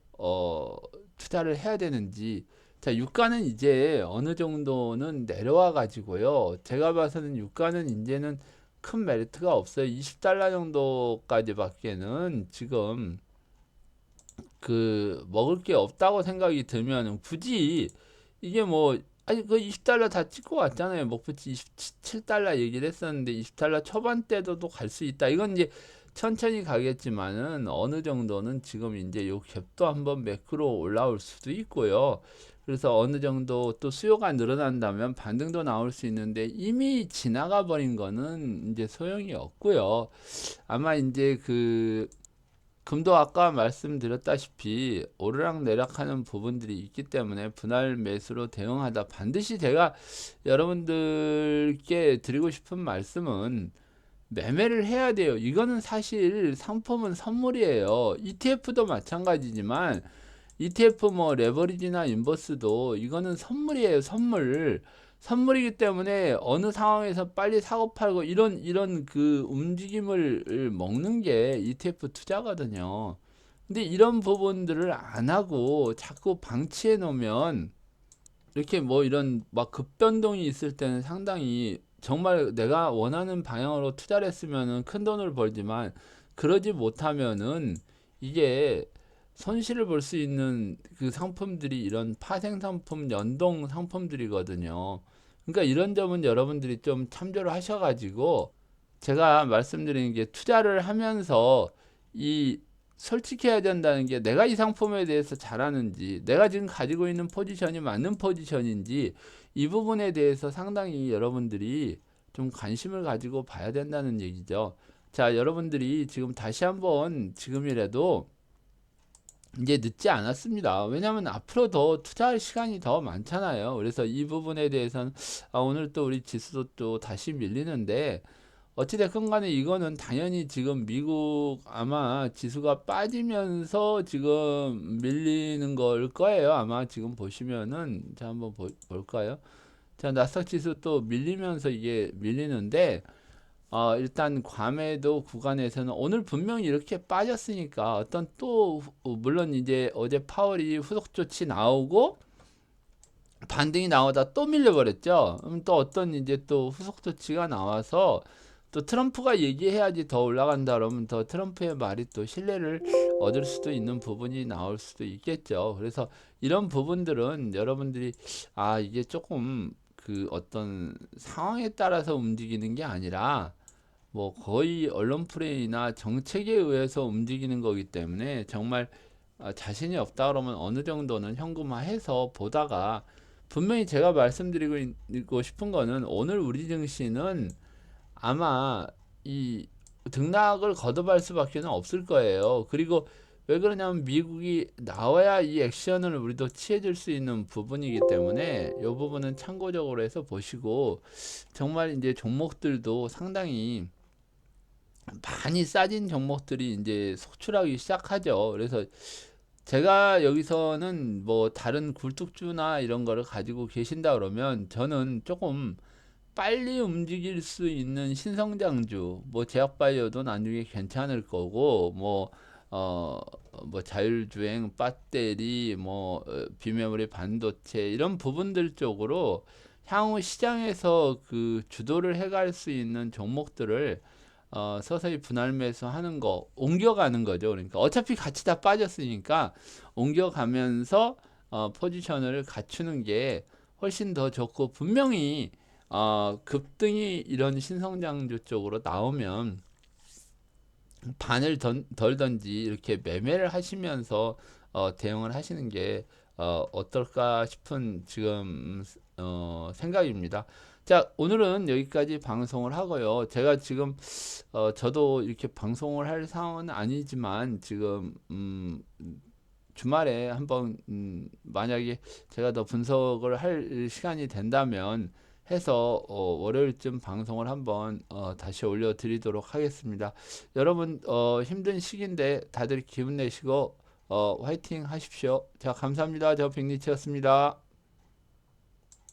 Speaker 1: 투자를 해야 되는지 자 유가는 이제 어느 정도는 내려와 가지고요. 제가 봐서는 유가는 이제는 큰 메리트가 없어요. 20달러 정도까지 밖에는 지금 그 먹을 게 없다고 생각이 들면 굳이 이게 뭐 아니 그 20달러 다 찍고 왔잖아요. 목표치 27달러 얘기를 했었는데 20달러 초반대도 갈 수 있다. 이건 이제 천천히 가겠지만은 어느 정도는 지금 이제 요 갭도 한번 매크로 올라올 수도 있고요. 그래서 어느 정도 또 수요가 늘어난다면 반등도 나올 수 있는데 이미 지나가 버린 거는 이제 소용이 없고요. 아마 이제 그 금도 아까 말씀드렸다시피 오르락내락하는 부분들이 있기 때문에 분할 매수로 대응하다 반드시 제가 여러분들께 드리고 싶은 말씀은 매매를 해야 돼요. 이거는 사실 상품은 선물이에요. ETF도 마찬가지지만 ETF 뭐 레버리지나 인버스도 이거는 선물이에요. 선물이기 때문에 어느 상황에서 빨리 사고 팔고 이런 그 움직임을 먹는 게 ETF 투자거든요. 근데 이런 부분들을 안 하고 자꾸 방치해 놓으면 이렇게 뭐 이런 막 급변동이 있을 때는 상당히 정말 내가 원하는 방향으로 투자를 했으면은 큰 돈을 벌지만 그러지 못하면은 이게 손실을 볼 수 있는 그 상품들이 이런 파생 상품, 연동 상품들이거든요. 그러니까 이런 점은 여러분들이 좀 참조를 하셔가지고 제가 말씀드리는 게 투자를 하면서 이 솔직해야 된다는 게 내가 이 상품에 대해서 잘하는지 내가 지금 가지고 있는 포지션이 맞는 포지션인지 이 부분에 대해서 상당히 여러분들이 좀 관심을 가지고 봐야 된다는 얘기죠. 자, 여러분들이 지금 다시 한번 지금이라도 이제 늦지 않았습니다. 왜냐하면 앞으로 더 투자할 시간이 더 많잖아요. 그래서 이 부분에 대해서는 오늘 또 우리 지수도 또 다시 밀리는데 어찌됐건 간에 이거는 당연히 지금 미국 아마 지수가 빠지면서 지금 밀리는 걸 거예요. 아마 지금 보시면은 자 한번 볼까요? 자 나스닥 지수 또 밀리면서 이게 밀리는데 일단 과매도 구간에서는 오늘 분명히 이렇게 빠졌으니까 어떤 또 물론 이제 어제 파월이 후속 조치 나오고 반등이 나오다 또 밀려버렸죠. 그럼 또 어떤 이제 또 후속 조치가 나와서 또 트럼프가 얘기해야지 더 올라간다 그러면 더 트럼프의 말이 또 신뢰를 얻을 수도 있는 부분이 나올 수도 있겠죠. 그래서 이런 부분들은 여러분들이 이게 조금 그 어떤 상황에 따라서 움직이는 게 아니라 뭐 거의 언론 프레이나 정책에 의해서 움직이는 거기 때문에 정말 자신이 없다 그러면 어느 정도는 현금화해서 보다가 분명히 제가 말씀드리고 싶은 거는 오늘 우리 증시는 아마 이 등락을 거듭할 수밖에 없을 거예요. 그리고 왜 그러냐면 미국이 나와야 이 액션을 우리도 취해줄 수 있는 부분이기 때문에 이 부분은 참고적으로 해서 보시고 정말 이제 종목들도 상당히 많이 싸진 종목들이 이제 속출하기 시작하죠. 그래서 제가 여기서는 뭐 다른 굴뚝주나 이런 거를 가지고 계신다 그러면 저는 조금 빨리 움직일 수 있는 신성장주, 뭐 제약바이오도 나중에 괜찮을 거고, 어, 뭐 자율주행, 배터리, 비메모리 반도체 이런 부분들 쪽으로 향후 시장에서 그 주도를 해갈 수 있는 종목들을 서서히 분할 매수하는 거, 옮겨가는 거죠. 그러니까 어차피 같이 다 빠졌으니까 옮겨가면서 포지션을 갖추는 게 훨씬 더 좋고 분명히 급등이 이런 신성장주 쪽으로 나오면 반을 덜든지 이렇게 매매를 하시면서 대응을 하시는 게 어떨까 싶은 지금 생각입니다. 자, 오늘은 여기까지 방송을 하고요. 제가 지금 저도 이렇게 방송을 할 상황은 아니지만 지금 주말에 한번 만약에 제가 더 분석을 할 시간이 된다면 해서 월요일쯤 방송을 한번 다시 올려드리도록 하겠습니다. 여러분 힘든 시기인데 다들 기운 내시고 화이팅 하십시오. 자, 감사합니다. 저 빅리치였습니다.